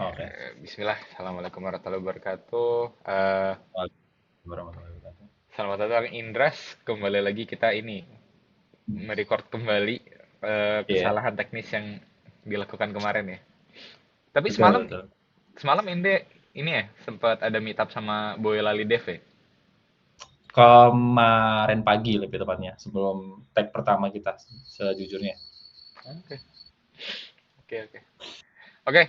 Oke. Bismillah, Assalamualaikum warahmatullahi wabarakatuh. Waalaikumsalam warahmatullahi wabarakatuh. Selamat datang Indras, kembali lagi kita ini merecord kembali Iya, kesalahan teknis yang dilakukan kemarin ya. Tapi betul semalam, betul. semalam Inde ini ya sempat ada meet up sama Boyolali Dev ya. Kemarin pagi lebih tepatnya, sebelum tag pertama kita sejujurnya. Oke, oke, oke. Oke,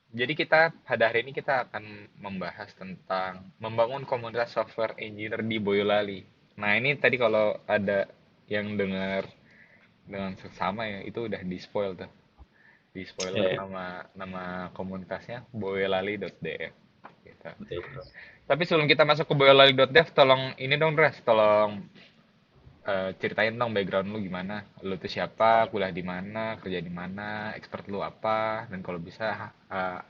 jadi kita pada hari ini kita akan membahas tentang membangun komunitas software engineer di Boyolali. Nah ini tadi kalau ada yang dengar dengan seksama ya itu udah di spoil tuh, di spoiler Iya, iya, nama komunitasnya boyolali.dev gitu. betul betul. Tapi sebelum kita masuk ke boyolali.dev, tolong ini dong Dres, tolong ceritain dong background lu gimana, lu tuh siapa, kuliah di mana, kerja di mana, expert lu apa, dan kalau bisa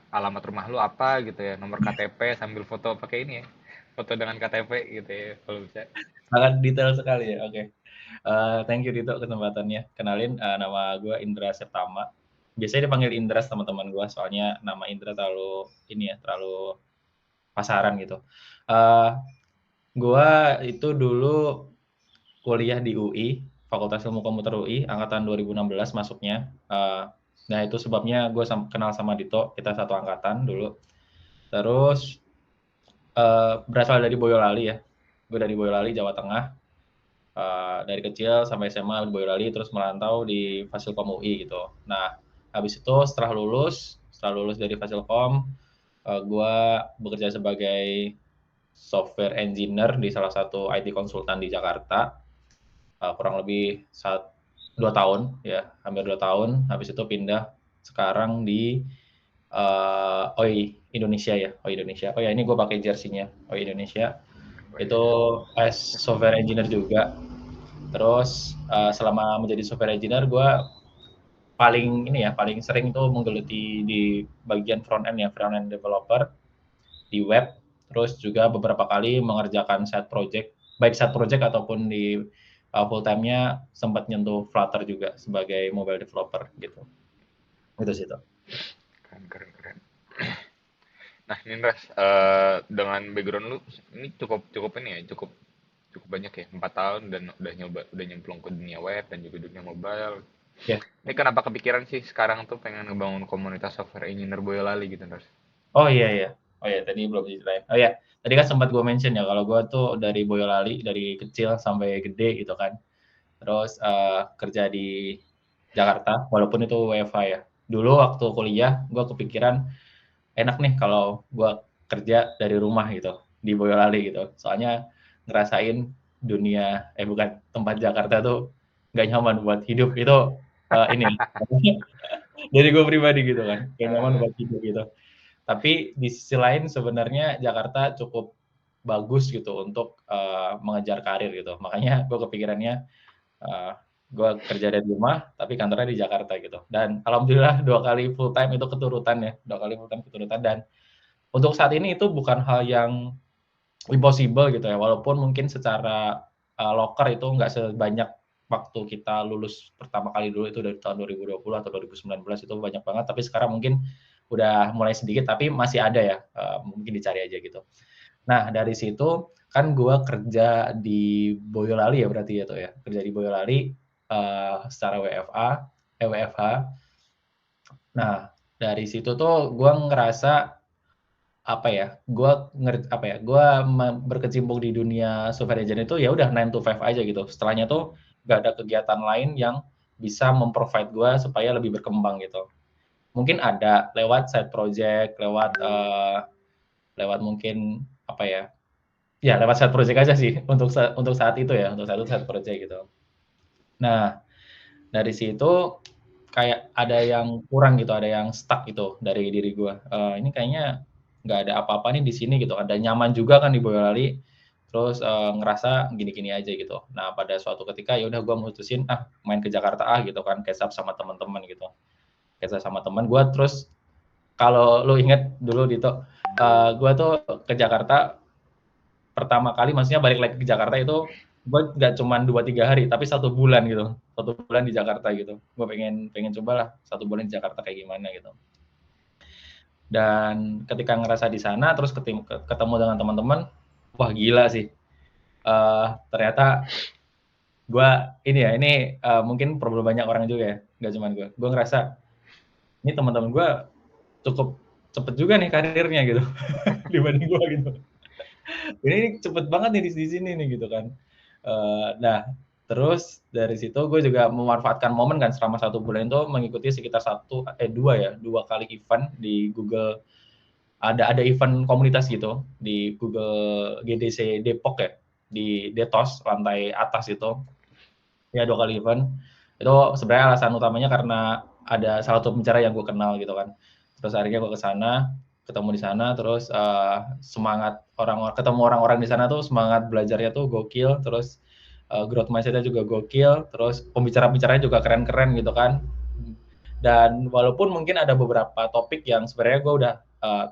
alamat rumah lu apa gitu ya, nomor KTP sambil foto pakai ini ya, foto dengan KTP gitu ya kalau bisa. Sangat detail sekali ya. Oke. Thank you Dito kesempatannya. Kenalin, nama gue Indra Septama. Biasanya dipanggil Indras teman-teman gue, soalnya nama Indra terlalu ini ya, terlalu pasaran gitu. Eh gue itu dulu kuliah di UI, Fakultas Ilmu Komputer UI, angkatan 2016 masuknya. Nah itu sebabnya gue kenal sama Dito, kita satu angkatan dulu. Terus berasal dari Boyolali ya, gue dari Boyolali, Jawa Tengah. Dari kecil sampai SMA di Boyolali, terus merantau di Fasilkom UI gitu. Nah habis itu setelah lulus dari Fasilkom, gue bekerja sebagai software engineer di salah satu IT konsultan di Jakarta. Kurang lebih 2 tahun ya, hampir 2 tahun. Habis itu pindah sekarang di OI Indonesia ya, OI Indonesia. Oh ya, ini gue pakai jersey-nya OI Indonesia. Itu as software engineer juga. Terus selama menjadi software engineer, gue paling sering itu menggeluti di bagian front end ya, front end developer di web. Terus juga beberapa kali mengerjakan side project, baik side project ataupun di full time-nya sempat nyentuh Flutter juga sebagai mobile developer gitu. Itu sih itu. Keren, keren, keren. Nah, Nindras, dengan background lu ini cukup cukup ini ya, cukup cukup banyak ya, 4 tahun dan udah nyemplung ke dunia web dan juga dunia mobile. Ya. Ini kenapa kepikiran sih sekarang tuh pengen ngebangun komunitas software engineer Boyolali gitu, Nindras? Oh iya iya. Oh iya tadi belum diceritain. Oh iya, tadi kan sempat gue mention ya kalau gue tuh dari Boyolali dari kecil sampai gede gitu kan. Terus kerja di Jakarta walaupun itu WFH ya. Dulu waktu kuliah gue kepikiran enak nih kalau gue kerja dari rumah gitu di Boyolali gitu. Soalnya ngerasain bukan, tempat Jakarta tuh nggak nyaman buat hidup itu, ini dari gue pribadi gitu kan, gak nyaman Eh, buat hidup gitu. Tapi di sisi lain sebenarnya Jakarta cukup bagus gitu untuk mengejar karir gitu. Makanya gue kepikirannya uh, gue kerja dari rumah tapi kantornya di Jakarta gitu. Dan alhamdulillah 2 kali full time itu keturutan ya, 2 kali full time keturutan. Dan untuk saat ini itu bukan hal yang impossible gitu ya. Walaupun mungkin secara loker itu nggak sebanyak waktu kita lulus pertama kali dulu itu dari tahun 2020 atau 2019 itu banyak banget. Tapi sekarang mungkin udah mulai sedikit tapi masih ada ya, mungkin dicari aja gitu. Nah dari situ kan gue kerja di Boyolali ya berarti ya tuh ya, kerja di Boyolali secara WFH. Nah dari situ tuh gue ngerasa apa ya, gue berkecimpung di dunia software engineer itu ya udah 9 to 5 aja gitu. Setelahnya tuh nggak ada kegiatan lain yang bisa memprovide gue supaya lebih berkembang gitu. Mungkin ada lewat side project, lewat mungkin apa ya, ya lewat side project aja sih untuk saat itu ya, untuk saat itu side project gitu. Nah dari situ kayak ada yang kurang gitu, ada yang stuck gitu dari diri gue. Ini kayaknya nggak ada apa-apa nih di sini gitu. Ada nyaman juga kan di Boyolali. Terus ngerasa gini-gini aja gitu. Nah pada suatu ketika ya udah gue mutusin main ke Jakarta gitu kan, catch up sama teman-teman gitu. Catch up sama teman gue. Terus kalau lu inget dulu Dito, gue tuh ke Jakarta pertama kali, maksudnya balik lagi ke Jakarta itu gue nggak cuma 2-3 hari tapi 1 bulan gitu, 1 bulan di Jakarta gitu. Gue pengen pengen cobalah 1 bulan di Jakarta kayak gimana gitu. Dan ketika ngerasa di sana, terus ketemu dengan teman-teman, wah gila sih. Ternyata gue ini mungkin problem banyak orang juga ya, nggak cuma gue. Gue ngerasa ini teman-teman gue cukup cepet juga nih karirnya gitu dibanding gue gitu. Ini cepet banget nih di sini nih gitu kan. Nah, terus dari situ gue juga memanfaatkan momen kan selama 1 bulan itu mengikuti sekitar dua kali event di Google. Ada event komunitas gitu di Google GDC Depok ya, di Detos lantai atas itu. Ya 2 kali event. Itu sebenarnya alasan utamanya karena ada salah satu pembicara yang gue kenal gitu kan. Terus akhirnya gue ke sana, ketemu di sana, terus semangat ketemu orang-orang di sana tuh semangat belajarnya tuh gokil, terus growth mindset-nya juga gokil, terus pembicara-pembicaranya juga keren-keren gitu kan. Dan walaupun mungkin ada beberapa topik yang sebenarnya gue udah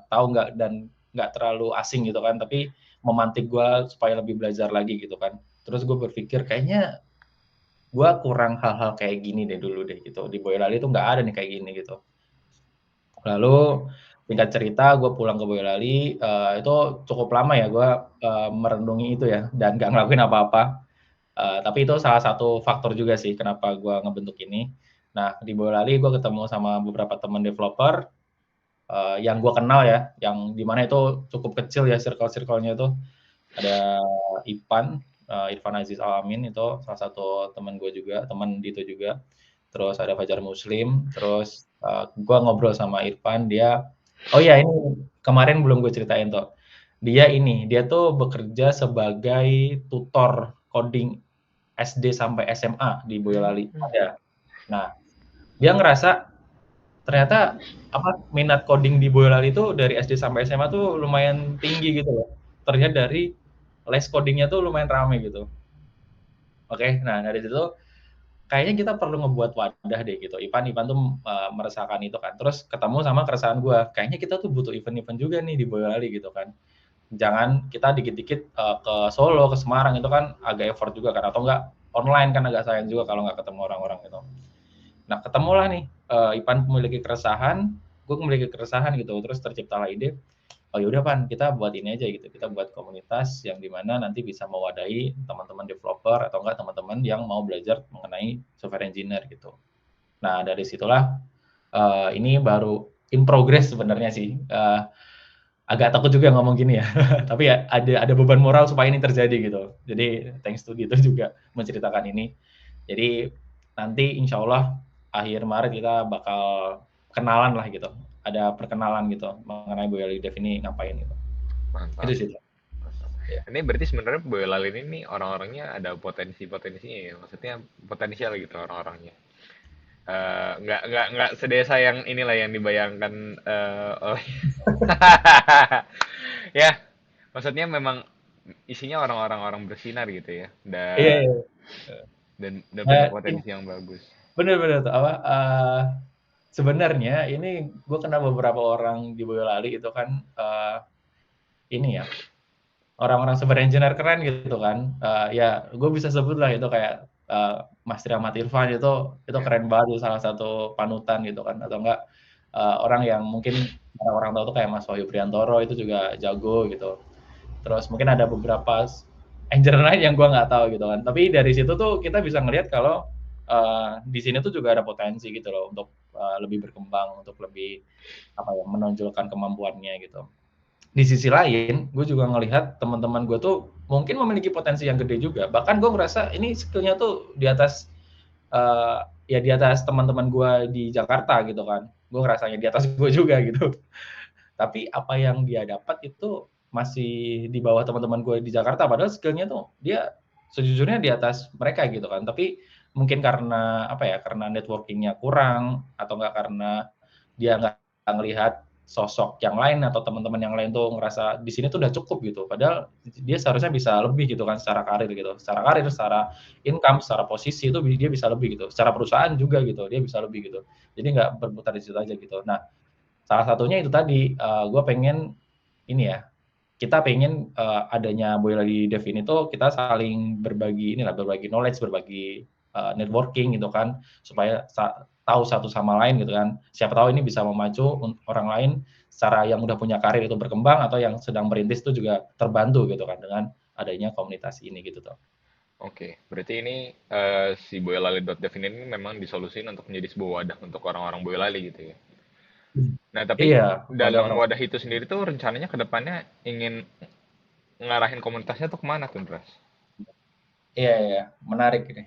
tahu dan nggak terlalu asing gitu kan, tapi memantik gue supaya lebih belajar lagi gitu kan. Terus gue berpikir kayaknya gue kurang hal-hal kayak gini deh dulu deh gitu. Di Boyolali tuh nggak ada nih kayak gini gitu. Lalu singkat cerita gue pulang ke Boyolali, itu cukup lama ya gue merenungi itu ya dan nggak ngelakuin apa-apa. Tapi itu salah satu faktor juga sih kenapa gue ngebentuk ini. Nah di Boyolali gue ketemu sama beberapa teman developer yang gue kenal ya, yang dimana itu cukup kecil ya circle-circle-nya itu. Ada Irfan Aziz Alamin itu salah satu teman gue juga, teman Dito juga. Terus ada Fajar Muslim, terus gue ngobrol sama Irfan, oh ya ini kemarin belum gue ceritain tuh. Dia tuh bekerja sebagai tutor coding SD sampai SMA di Boyolali. Ada. Nah, dia ngerasa ternyata minat coding di Boyolali itu dari SD sampai SMA tuh lumayan tinggi gitu loh. Terlihat dari les codingnya tuh lumayan rame gitu. Oke, nah dari situ kayaknya kita perlu ngebuat wadah deh gitu. Ipan tuh merasakan itu kan. Terus ketemu sama keresahan gue. Kayaknya kita tuh butuh event-event juga nih di Boyolali gitu kan. Jangan kita dikit-dikit ke Solo, ke Semarang itu kan agak effort juga kan. Atau enggak online kan agak sayang juga kalau nggak ketemu orang-orang gitu. Nah ketemulah nih Ipan memiliki keresahan, gue memiliki keresahan gitu. Terus terciptalah ide, oh yaudah Pan, kita buat ini aja gitu. Kita buat komunitas yang dimana nanti bisa mewadahi teman-teman developer atau enggak teman-teman yang mau belajar mengenai software engineer gitu. Nah dari situlah ini baru in progress sebenarnya sih. Agak takut juga ngomong gini ya, tapi ya ada beban moral supaya ini terjadi gitu. Jadi thanks to Dito juga menceritakan ini. Jadi nanti insya Allah akhir Maret kita bakal kenalan lah gitu. Ada perkenalan gitu mengenai Boyolali Dev ini ngapain gitu. Itu Mantap. sih. Ya. Ini berarti sebenarnya Boyolali ini nih orang-orangnya ada potensinya ya, maksudnya potensial gitu orang-orangnya. Nggak sedesa yang inilah yang dibayangkan oleh ya, maksudnya memang isinya orang-orang orang bersinar gitu ya, Iya, dan iya. punya Ini potensi yang bagus. bener-bener tuh sebenarnya ini gue kenal beberapa orang di Boyolali itu kan ini ya orang-orang software engineer keren gitu kan. Ya gue bisa sebut lah itu kayak Mas Ahmad Irfan itu Ya, keren banget, itu salah satu panutan gitu kan. Atau enggak orang yang mungkin orang-orang tahu tuh kayak Mas Wahyu Priantoro itu juga jago gitu. Terus mungkin ada beberapa engineer lain yang gue nggak tahu gitu kan. Tapi dari situ tuh kita bisa ngelihat kalau di sini tuh juga ada potensi gitu loh untuk lebih berkembang, untuk lebih menonjolkan kemampuannya gitu. Di sisi lain, gue juga ngelihat teman-teman gue tuh mungkin memiliki potensi yang gede juga. Bahkan gue ngerasa ini skillnya tuh di atas ya di atas teman-teman gue di Jakarta gitu kan. Gue ngerasanya di atas gue juga gitu. Tapi apa yang dia dapat itu masih di bawah teman-teman gue di Jakarta. Padahal skillnya tuh dia sejujurnya di atas mereka gitu kan. Tapi mungkin karena karena networkingnya kurang atau enggak karena dia nggak ngelihat sosok yang lain atau teman-teman yang lain tuh ngerasa di sini tuh udah cukup gitu. Padahal dia seharusnya bisa lebih gitu kan secara karir gitu. Secara karir, secara income, secara posisi itu dia bisa lebih gitu. Secara perusahaan juga gitu, dia bisa lebih gitu. Jadi nggak berputar di situ aja gitu. Nah, salah satunya itu tadi gue pengen ini ya, kita pengen adanya Boyolali Dev ini tuh kita saling berbagi knowledge, berbagi networking gitu kan, supaya tahu satu sama lain gitu kan. Siapa tahu ini bisa memacu orang lain secara yang udah punya karir itu berkembang atau yang sedang merintis itu juga terbantu gitu kan dengan adanya komunitas ini gitu tuh. Oke, berarti ini si boyolali.dev ini memang disolusiin untuk menjadi sebuah wadah untuk orang-orang Boyolali gitu ya. Nah, tapi Iya, wadah dalam orang. wadah itu sendiri tuh rencananya ke depannya ingin ngarahin komunitasnya tuh kemana tuh, Bras? Iya, iya, menarik ini.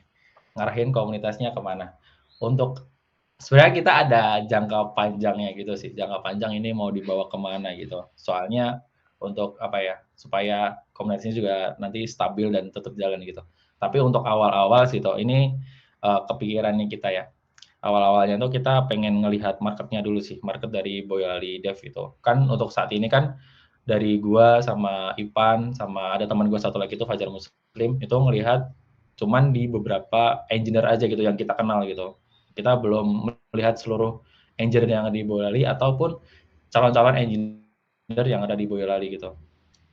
Ngarahin komunitasnya kemana. Untuk sebenarnya kita ada jangka panjangnya gitu sih. Jangka panjang ini mau dibawa kemana gitu. Soalnya untuk apa ya, supaya komunitasnya juga nanti stabil dan tetap jalan gitu. Tapi untuk awal-awal sih toh ini kepikirannya kita ya. Awal-awalnya tuh kita pengen ngelihat marketnya dulu sih, market dari Boyolali Dev itu. Kan untuk saat ini kan dari gua sama Ipan sama ada teman gua satu lagi itu Fajar Muslim itu ngelihat cuman di beberapa engineer aja gitu yang kita kenal gitu. Kita belum melihat seluruh engineer yang ada di Boyolali ataupun calon-calon engineer yang ada di Boyolali gitu.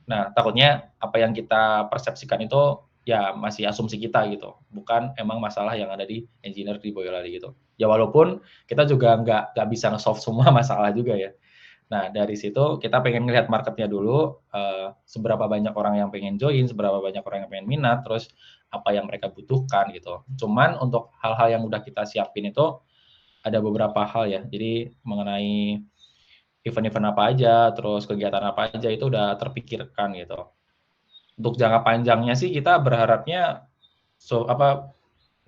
Nah, takutnya apa yang kita persepsikan itu ya masih asumsi kita gitu, bukan emang masalah yang ada di engineer di Boyolali gitu. Ya walaupun kita juga nggak bisa nge-solve semua masalah juga ya. Nah, dari situ kita pengen ngelihat marketnya dulu, seberapa banyak orang yang pengen join, seberapa banyak orang yang pengen minat, terus apa yang mereka butuhkan gitu. Cuman untuk hal-hal yang udah kita siapin itu ada beberapa hal ya. Jadi mengenai event-event apa aja, terus kegiatan apa aja itu udah terpikirkan gitu. Untuk jangka panjangnya sih kita berharapnya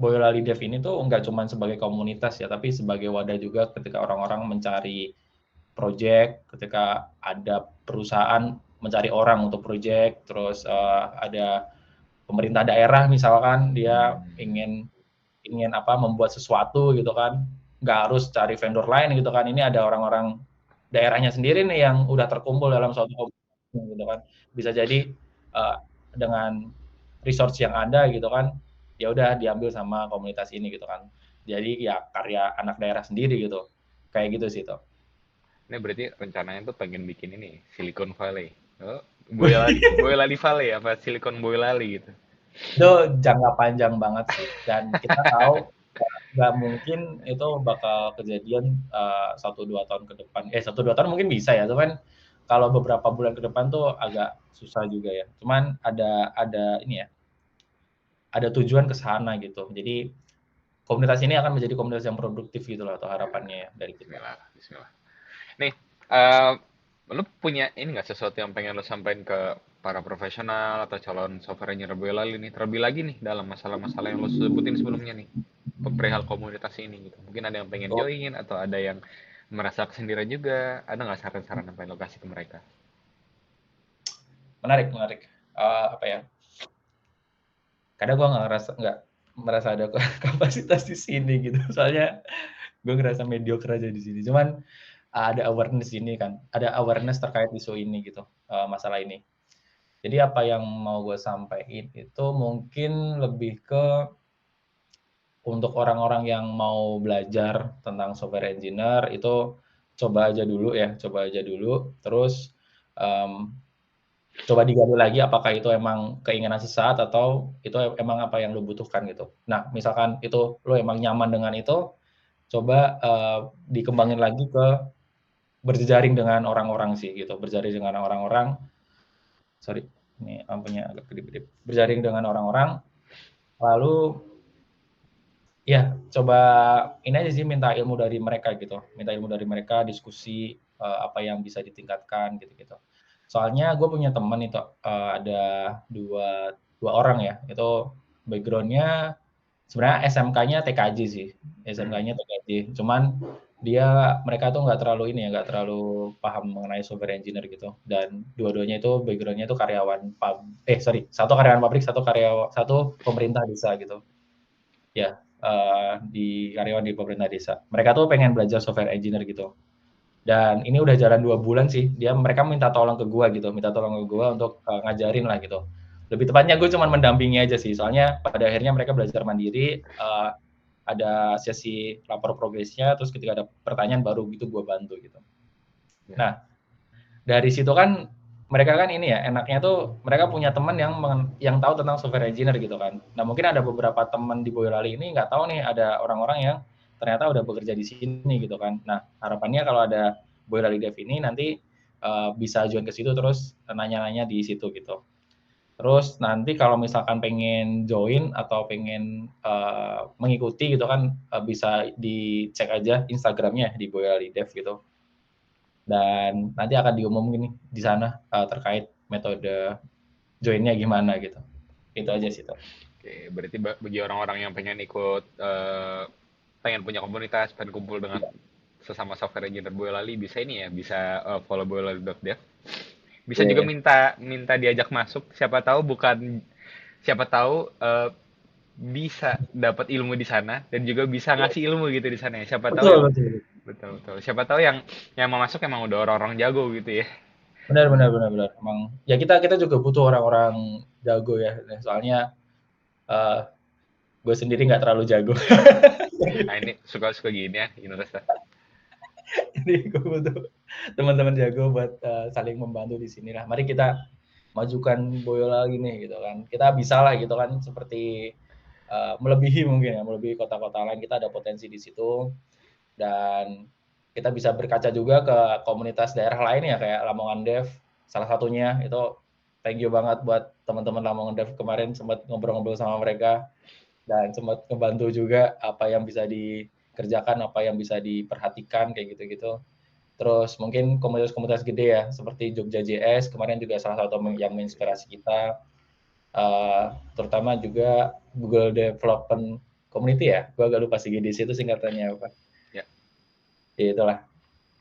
Boyolali Dev ini tuh nggak cuma sebagai komunitas ya, tapi sebagai wadah juga ketika orang-orang mencari project, ketika ada perusahaan mencari orang untuk project, terus ada pemerintah daerah misalkan dia Hmm. ingin ingin apa membuat sesuatu gitu kan, nggak harus cari vendor lain gitu kan. Ini ada orang-orang daerahnya sendiri nih yang udah terkumpul dalam suatu komunitas gitu kan. Bisa jadi dengan resource yang ada gitu kan, ya udah diambil sama komunitas ini gitu kan. Jadi ya karya anak daerah sendiri gitu. Kayak gitu sih toh. Ini berarti rencananya tuh pengen bikin ini, Silicon Valley. Oh, Boyolali Valley apa Silicon Boyolali gitu. Itu jangka panjang banget sih dan kita tahu nggak mungkin itu bakal kejadian 1-2 tahun ke depan. 1-2 tahun mungkin bisa ya, cuman kalau beberapa bulan ke depan tuh agak susah juga ya. Cuman ada ini ya, ada tujuan ke sana gitu. Jadi komunitas ini akan menjadi komunitas yang produktif gitu loh atau harapannya ya dari kita. Bismillah, Bismillah. Nih, eh lu punya ini nggak sesuatu yang pengen lu sampaikan ke para profesional atau calon software engineer Boyolali nih, terlebih lagi nih dalam masalah-masalah yang lu sebutin sebelumnya nih, perihal komunitas ini gitu. Mungkin ada yang pengen Oh, join atau ada yang merasa kesendirian juga. Ada nggak saran-saran apa yang lo kasih ke mereka? menarik, menarik. Apa ya? Kadang gue nggak merasa ada kapasitas di sini gitu. Soalnya gue ngerasa mediocre aja di sini. Cuman ada awareness ini kan, ada awareness terkait isu ini gitu, masalah ini. Jadi apa yang mau gue sampaikan itu mungkin lebih ke untuk orang-orang yang mau belajar tentang software engineer itu coba aja dulu ya, coba aja dulu. Terus um, coba digali lagi apakah itu emang keinginan sesaat atau itu emang apa yang lo butuhkan gitu. Nah, misalkan itu lo emang nyaman dengan itu, coba dikembangin lagi ke berjejaring dengan orang-orang sih gitu, berjejaring dengan orang-orang. Sorry, ini lampunya agak kedip-kedip. Berjaring dengan orang-orang, lalu ya coba ini aja sih minta ilmu dari mereka gitu, minta ilmu dari mereka, diskusi apa yang bisa ditingkatkan gitu-gitu. Soalnya gue punya teman itu ada dua orang ya, itu backgroundnya sebenarnya SMK-nya TKJ sih, Hmm. SMK-nya TKJ. Cuman mereka tuh nggak terlalu ini ya, nggak terlalu paham mengenai software engineer gitu. Dan dua-duanya itu backgroundnya itu satu karyawan pabrik, satu pemerintah desa gitu. Ya, di karyawan di pemerintah desa. Mereka tuh pengen belajar software engineer gitu. Dan ini udah jalan 2 bulan sih. Mereka minta tolong ke gua gitu, minta tolong ke gua untuk ngajarin lah gitu. Lebih tepatnya gue cuma mendampingi aja sih. Soalnya pada akhirnya mereka belajar mandiri. Ada sesi lapor progresnya, terus ketika ada pertanyaan baru gitu gue bantu gitu. Ya. Nah, dari situ kan mereka kan ini ya enaknya tuh mereka punya teman yang tahu tentang software engineer gitu kan. Nah mungkin ada beberapa teman di Boyolali ini nggak tahu nih ada orang-orang yang ternyata udah bekerja di sini gitu kan. Nah, harapannya kalau ada Boyolali Dev ini nanti bisa join ke situ terus nanya-nanya di situ gitu. Terus nanti kalau misalkan pengen join atau pengen mengikuti gitu kan bisa dicek aja Instagramnya di Boyolali Dev gitu. Dan nanti akan diumumin nih di sana terkait metode joinnya gimana gitu. Itu aja sih tuh. Oke, berarti bagi orang-orang yang pengen ikut, pengen punya komunitas, pengen kumpul dengan sesama software engineer Boyolali, bisa ini ya, bisa follow boyolali.dev. Bisa Iya, juga yeah. minta minta diajak masuk. Siapa tahu bisa dapat ilmu di sana dan juga bisa ngasih ilmu gitu di sana ya. Siapa tahu Betul, yang betul. betul betul. Siapa tahu yang mau masuk emang udah orang-orang jago gitu ya. Benar, benar, benar, benar. Emang ya kita juga butuh orang-orang jago ya. Soalnya gue sendiri nggak terlalu jago. Nah ini suka-suka gini ya, Indonesia. Jadi gue butuh teman-teman jago buat saling membantu di sini lah. Mari kita majukan Boyolali nih gitu kan. Kita bisa lah gitu kan seperti melebihi mungkin ya, melebihi kota-kota lain. Kita ada potensi di situ dan kita bisa berkaca juga ke komunitas daerah lain ya kayak Lamongan Dev salah satunya itu thank you banget buat teman-teman Lamongan Dev kemarin sempat ngobrol-ngobrol sama mereka dan sempat ngebantu juga apa yang bisa dikerjakan, apa yang bisa diperhatikan kayak gitu-gitu. Terus mungkin komunitas-komunitas gede ya seperti Jogja JS kemarin juga salah satu yang menginspirasi kita. Terutama juga Google Development Community ya. Gue agak lupa sih GDC itu singkatannya apa. Ya. Ya itulah.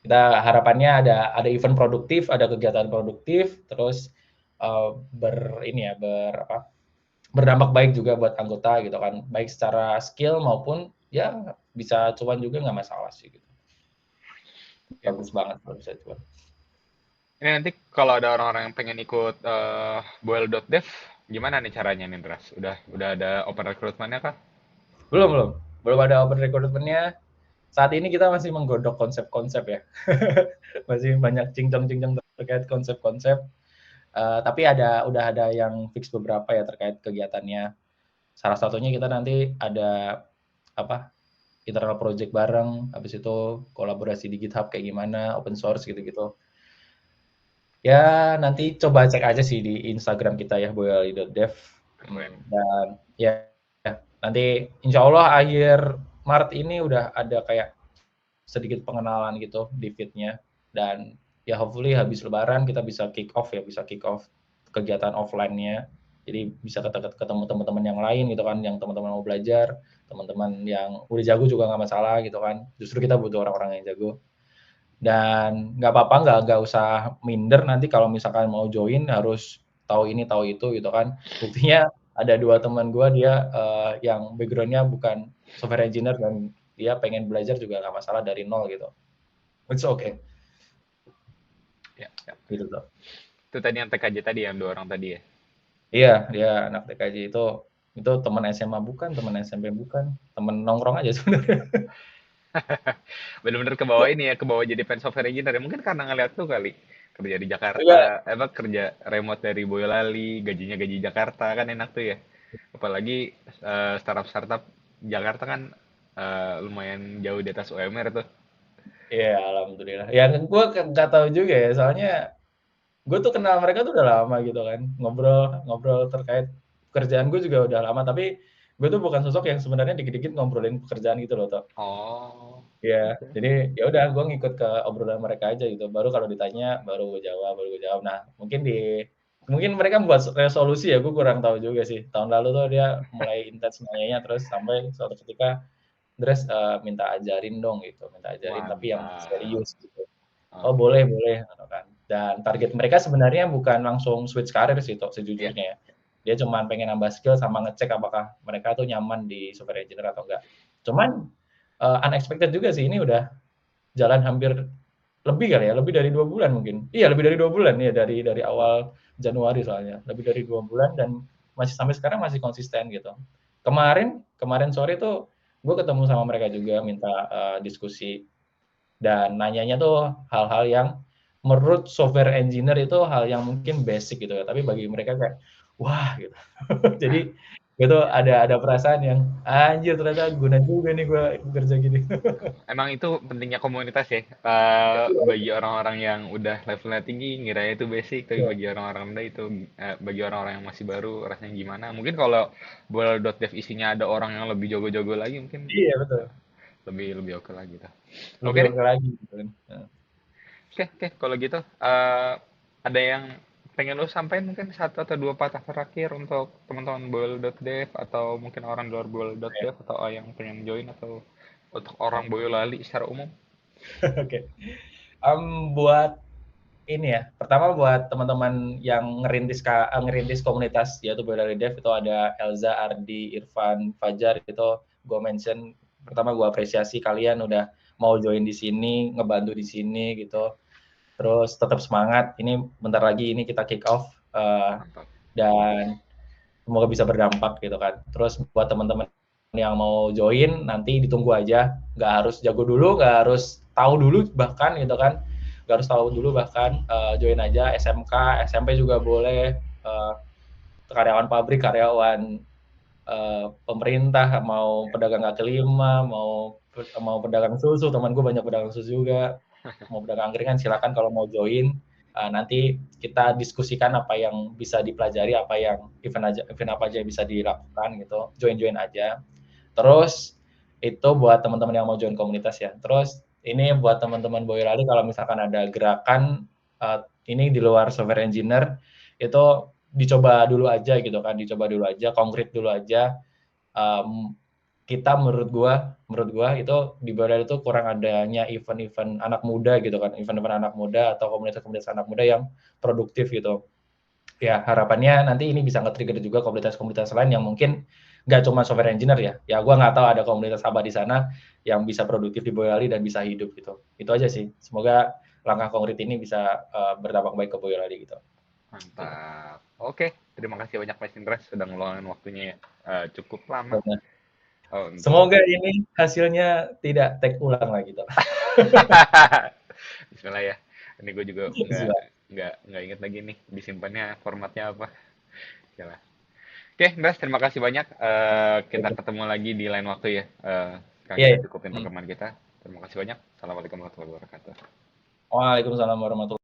Kita harapannya ada event produktif, ada kegiatan produktif, terus ini ya berdampak baik juga buat anggota gitu kan, baik secara skill maupun ya bisa cuan juga nggak masalah sih gitu. Ya. Bagus banget kalau bisa cuan. Ini nanti kalau ada orang-orang yang pengen ikut boil.dev, gimana nih caranya nih, Dras? Udah ada open recruitment-nya kah? Belum belum belum ada open recruitment-nya. Saat ini kita masih menggodok konsep-konsep ya. Masih banyak cincang-cincang terkait konsep-konsep. Tapi udah ada yang fix beberapa ya terkait kegiatannya. Salah satunya kita nanti ada apa internal project bareng, habis itu kolaborasi di GitHub kayak gimana, open source gitu-gitu. Ya nanti coba cek aja sih di Instagram kita ya boyolali.dev. Keren. Dan ya nanti insya Allah akhir Maret ini udah ada kayak sedikit pengenalan gitu di feed-nya dan ya hopefully habis lebaran kita bisa kick off kegiatan offline-nya. Jadi bisa ketemu teman-teman yang lain gitu kan, yang teman-teman mau belajar, teman-teman yang udah jago juga nggak masalah gitu kan. Justru kita butuh orang-orang yang jago. Dan nggak apa-apa, nggak usah minder nanti kalau misalkan mau join harus tahu ini tahu itu gitu kan. Buktinya ada 2 teman gue dia yang background-nya bukan software engineer dan dia pengen belajar juga nggak masalah dari nol gitu. It's okay. Ya, ya. Gitu tuh. Itu tadi yang TKJ tadi, yang 2 orang tadi ya? Iya, dia anak TKJ itu teman SMA bukan, teman SMP bukan, teman nongkrong aja sebenarnya. Bener-bener ke bawah ini ya, ke bawah jadi fans software engineer. Mungkin karena ngeliat tuh kali. Kerja di Enggak, Jakarta, kerja remote dari Boyolali, gajinya gaji Jakarta, kan enak tuh ya. Apalagi startup-startup Jakarta kan lumayan jauh di atas UMR tuh. iya alhamdulillah. Ya gue nggak tahu juga ya, soalnya gue tuh kenal mereka tuh udah lama gitu kan, ngobrol terkait pekerjaan gue juga udah lama, tapi gue tuh bukan sosok yang sebenarnya dikit-dikit ngobrolin pekerjaan gitu loh, Tok. Oh, Iya, oke. jadi ya udah gue ngikut ke obrolan mereka aja gitu. Baru kalau ditanya baru gue jawab. Nah, mungkin mereka buat resolusi ya, gue kurang tahu juga sih. Tahun lalu tuh dia mulai intens nanyanya terus sampai suatu ketika Dres minta ajarin dong gitu, minta ajarin tapi yang Mantap. serius gitu. Oh Oke. boleh boleh gitu kan. Dan target mereka sebenarnya bukan langsung switch karir sih Tok, Ya, sejujurnya ya. Dia cuma pengen nambah skill sama ngecek apakah mereka tuh nyaman di software engineer atau enggak. Cuman unexpected juga sih ini udah jalan hampir lebih kali ya, lebih dari 2 bulan mungkin. Iya lebih dari 2 bulan ya dari awal Januari soalnya, lebih dari 2 bulan dan masih sampai sekarang masih konsisten gitu. Kemarin sore tuh gue ketemu sama mereka juga minta diskusi dan nanyanya tuh hal-hal yang menurut software engineer itu hal yang mungkin basic gitu ya, tapi bagi mereka kayak wah gitu. Jadi nah, gue tuh ada perasaan yang anjir ternyata guna juga nih gue kerja gini. Emang itu pentingnya komunitas ya. Bagi orang-orang yang udah levelnya tinggi, ngiranya itu basic, tapi Iya, bagi orang-orang rendah itu, bagi orang-orang yang masih baru, rasanya gimana? Mungkin kalau bola.dev isinya ada orang yang lebih jago-jago lagi, mungkin iya betul. lebih lebih oke lagi tuh. Oke Lebih deh, oke lagi gitu kan. Nah, oke. Kalau gitu, ada yang pengen lu sampaikan mungkin satu atau dua patah terakhir untuk teman-teman bola.dev atau mungkin orang luar ya. bola.dev atau yang pengen join atau untuk orang Boyolali secara umum? Oke. Buat ini ya, pertama buat teman-teman yang ngerintis komunitas yaitu Bola Dev itu ada Elza, Ardi, Irfan, Fajar itu gue mention pertama gue apresiasi kalian udah mau join di sini, ngebantu di sini gitu. Terus tetap semangat. Ini bentar lagi ini kita kick off Mantap. dan semoga bisa berdampak gitu kan. Terus buat teman-teman yang mau join nanti ditunggu aja, nggak harus jago dulu, nggak harus tahu dulu bahkan gitu kan, nggak harus tahu dulu bahkan join aja SMK, SMP juga boleh, karyawan pabrik, karyawan pemerintah, mau pedagang kaki lima, mau pedagang susu, teman gue banyak pedagang susu juga, mau pedagang angkringan silakan kalau mau join. Nanti kita diskusikan apa yang bisa dipelajari, apa yang event apa aja yang bisa dilakukan gitu, join aja. Terus itu buat teman-teman yang mau join komunitas ya. Terus ini buat teman-teman Boyolali kalau misalkan ada gerakan ini di luar software engineer itu dicoba dulu aja gitu kan, dicoba dulu aja, konkret dulu aja. Um, kita menurut gua itu di Boyolali itu kurang adanya event-event anak muda gitu kan, event-event anak muda atau komunitas-komunitas anak muda yang produktif gitu. Ya harapannya nanti ini bisa nge-trigger juga komunitas-komunitas lain yang mungkin nggak cuma software engineer ya. Ya gue nggak tahu ada komunitas apa di sana yang bisa produktif di Boyolali dan bisa hidup gitu. Itu aja sih. Semoga langkah konkret ini bisa berdampak baik ke Boyolali gitu. Gitu. Mantap. Oke, terima kasih banyak Mas Indra sudah ngeluangin waktunya ya. Cukup lama Benar. untuk Semoga ini hasilnya tidak take ulang lagi gitu. Bismillah ya. Ini gue juga nggak inget lagi nih disimpannya formatnya apa. Oke lah. Oke, Indra, terima kasih banyak. Kita ketemu lagi di lain waktu ya. Sekarang Iya, kita iya. cukupin Hmm. rekaman kita. Terima kasih banyak. Assalamualaikum warahmatullahi wabarakatuh. Waalaikumsalam warahmatullahi